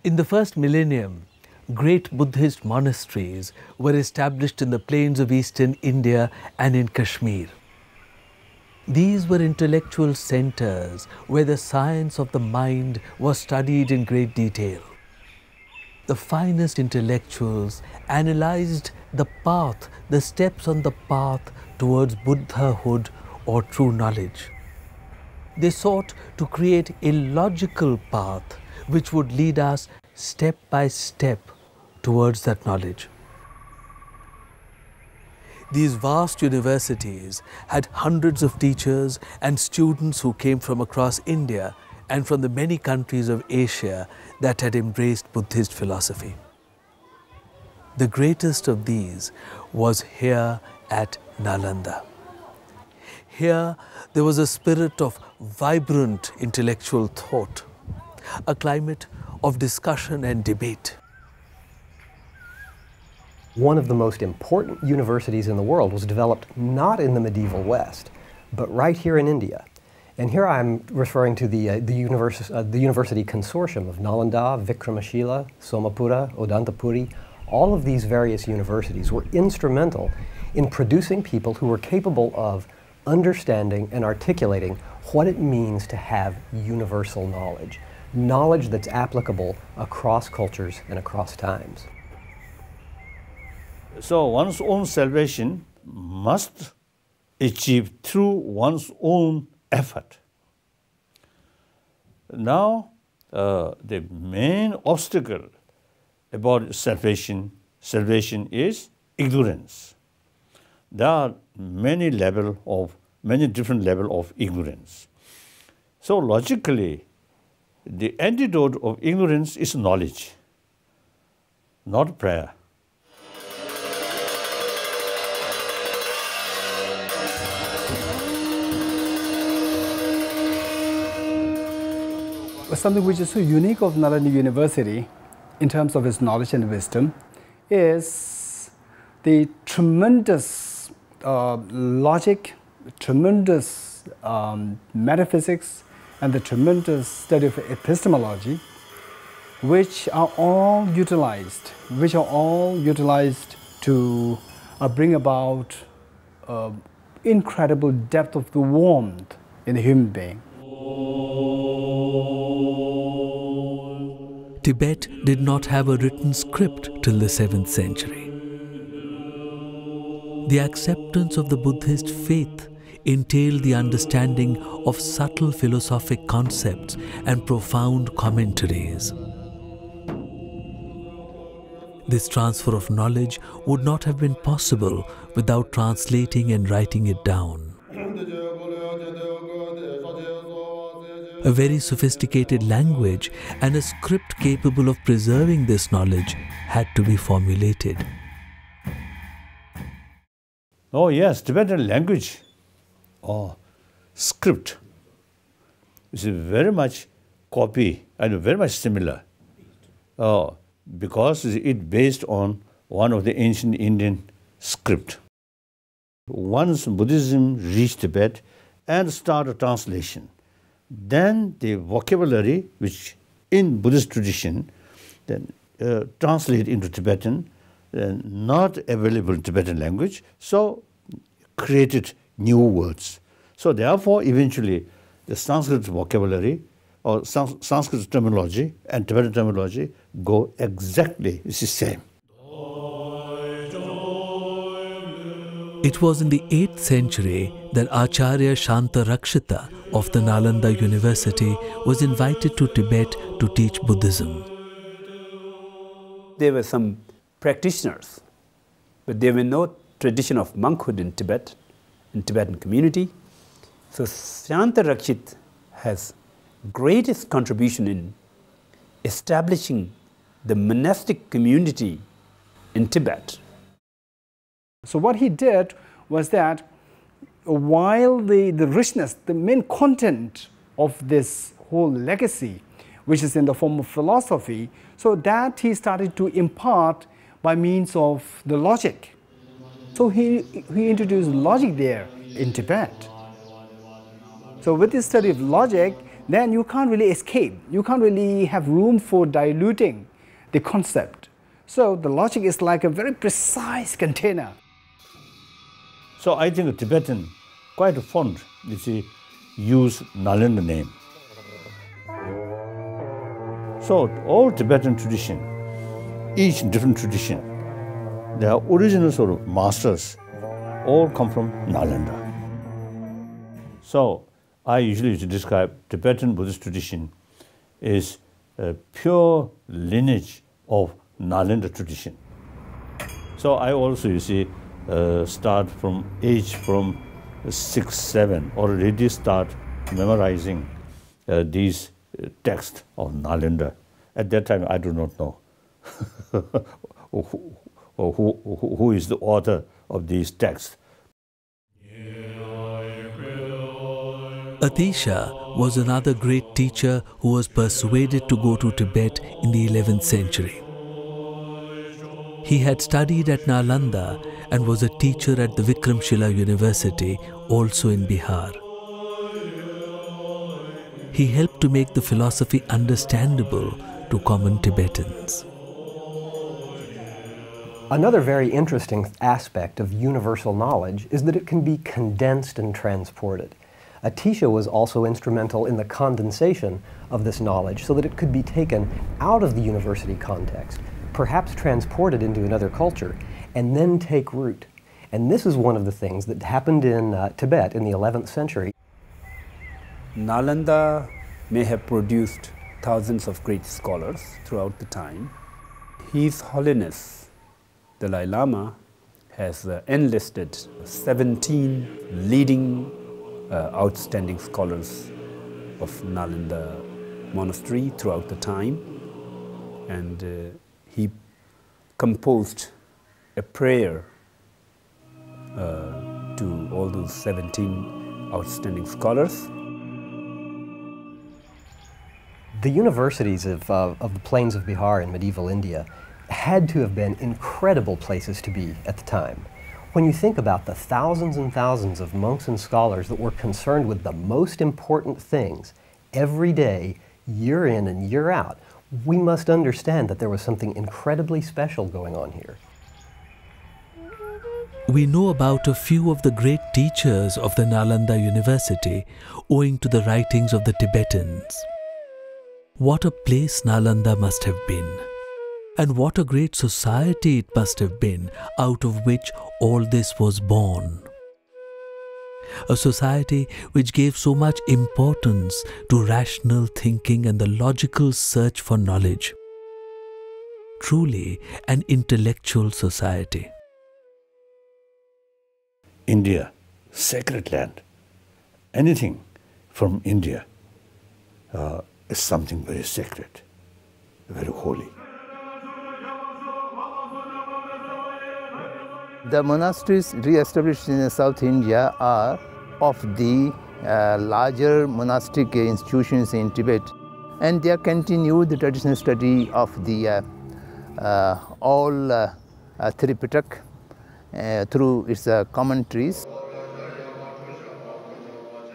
In the first millennium, great Buddhist monasteries were established in the plains of eastern India and in Kashmir. These were intellectual centers where the science of the mind was studied in great detail. The finest intellectuals analyzed the path, the steps on the path towards Buddhahood or true knowledge. They sought to create a logical path which would lead us step by step towards that knowledge. These vast universities had hundreds of teachers and students who came from across India and from the many countries of Asia that had embraced Buddhist philosophy. The greatest of these was here at Nalanda. Here there was a spirit of vibrant intellectual thought, a climate of discussion and debate. One of the most important universities in the world was developed not in the medieval West, but right here in India. And here I'm referring to the university consortium of Nalanda, Vikramashila, Somapura, Odantapuri. All of these various universities were instrumental in producing people who were capable of understanding and articulating what it means to have universal knowledge, knowledge that's applicable across cultures and across times. So one's own salvation must achieve through one's own effort. Now, the main obstacle about salvation is ignorance. There are many different levels of ignorance. So logically, the antidote of ignorance is knowledge, not prayer. Something which is so unique of Nalanda University in terms of its knowledge and wisdom is the tremendous logic, tremendous metaphysics, and the tremendous study of epistemology, which are all utilized to bring about incredible depth of the warmth in the human being. Tibet did not have a written script till the 7th century. The acceptance of the Buddhist faith entailed the understanding of subtle philosophic concepts and profound commentaries. This transfer of knowledge would not have been possible without translating and writing it down. A very sophisticated language and a script capable of preserving this knowledge had to be formulated. Oh yes, Tibetan language or script is very much copy and very much similar because it's based on one of the ancient Indian script. Once Buddhism reached Tibet and started translation, then the vocabulary which in Buddhist tradition then translate into Tibetan, not available in Tibetan language, so created new words. So therefore eventually the Sanskrit vocabulary or Sanskrit terminology and Tibetan terminology go exactly the same. It was in the 8th century that Acharya Shanta Rakshita of the Nalanda University was invited to Tibet to teach Buddhism. There were some practitioners, but there were no tradition of monkhood in Tibet, in Tibetan community. So Shanta Rakshit has greatest contribution in establishing the monastic community in Tibet. So what he did was that while the richness, the main content of this whole legacy, which is in the form of philosophy, so that he started to impart by means of the logic. So he introduced logic there in Tibet. So with the study of logic, then you can't really escape. You can't really have room for diluting the concept. So the logic is like a very precise container. So I think Tibetan quite fond, you see, use Nalanda name. So all Tibetan tradition, each different tradition, their original sort of masters all come from Nalanda. So I usually describe Tibetan Buddhist tradition is a pure lineage of Nalanda tradition. So I also, you see, start from age from 6, 7, already start memorizing these texts of Nalanda. At that time, I do not know who is the author of these texts. Atisha was another great teacher who was persuaded to go to Tibet in the 11th century. He had studied at Nalanda and was a teacher at the Vikramshila University, also in Bihar. He helped to make the philosophy understandable to common Tibetans. Another very interesting aspect of universal knowledge is that it can be condensed and transported. Atisha was also instrumental in the condensation of this knowledge so that it could be taken out of the university context, perhaps transported into another culture, and then take root. And this is one of the things that happened in Tibet in the 11th century. Nalanda may have produced thousands of great scholars throughout the time. His Holiness Dalai Lama has enlisted 17 leading outstanding scholars of Nalanda monastery throughout the time, and he composed a prayer to all those 17 outstanding scholars. The universities of the plains of Bihar in medieval India had to have been incredible places to be at the time. When you think about the thousands and thousands of monks and scholars that were concerned with the most important things every day, year in and year out, we must understand that there was something incredibly special going on here. We know about a few of the great teachers of the Nalanda University owing to the writings of the Tibetans. What a place Nalanda must have been, and what a great society it must have been out of which all this was born. A society which gave so much importance to rational thinking and the logical search for knowledge. Truly an intellectual society. India, sacred land. Anything from India is something very sacred, very holy. The monasteries re-established in South India are of the larger monastic institutions in Tibet, and they continue the traditional study of the all Tripitak through its commentaries.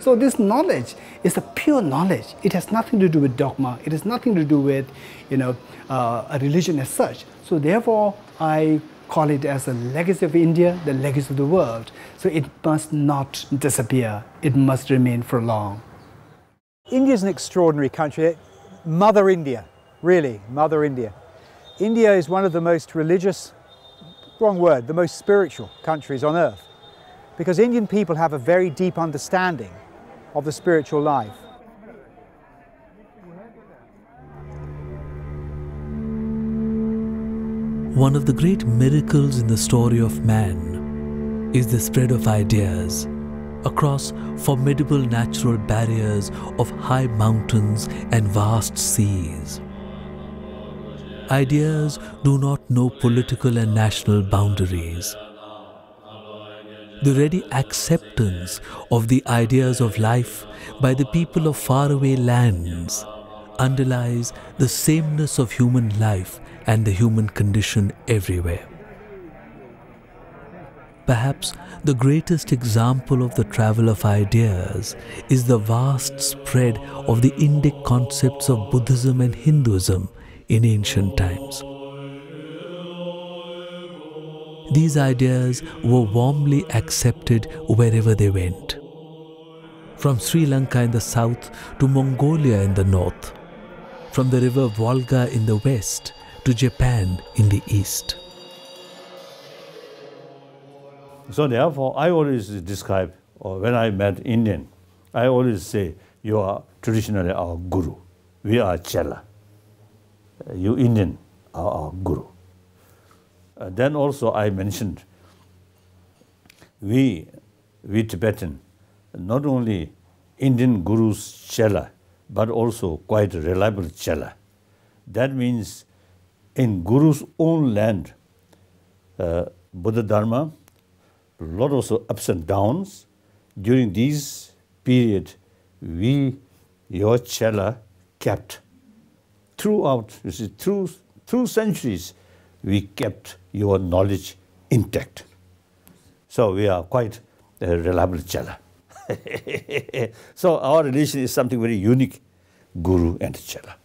So this knowledge is a pure knowledge. It has nothing to do with dogma. It has nothing to do with, a religion as such. So therefore, I call it as a legacy of India, the legacy of the world. So it must not disappear. It must remain for long. India is an extraordinary country. Mother India, really, Mother India. India is one of the most religious, wrong word, the most spiritual countries on earth, because Indian people have a very deep understanding of the spiritual life. One of the great miracles in the story of man is the spread of ideas across formidable natural barriers of high mountains and vast seas. Ideas do not know political and national boundaries. The ready acceptance of the ideas of life by the people of faraway lands underlies the sameness of human life and the human condition everywhere. Perhaps the greatest example of the travel of ideas is the vast spread of the Indic concepts of Buddhism and Hinduism in ancient times. These ideas were warmly accepted wherever they went. From Sri Lanka in the south to Mongolia in the north, from the river Volga in the west to Japan in the east. So therefore, I always describe, or when I met Indian, I always say, you are traditionally our guru. We are Chela. You Indian are our guru. Then also I mentioned, we Tibetan, not only Indian gurus Chela, but also quite a reliable Chela. That means in guru's own land, Buddha Dharma, a lot of ups and downs. During this period, we, your Chela, kept throughout, you see, through centuries, we kept your knowledge intact. So we are quite a reliable Chela. So our relation is something very unique, Guru and Chela.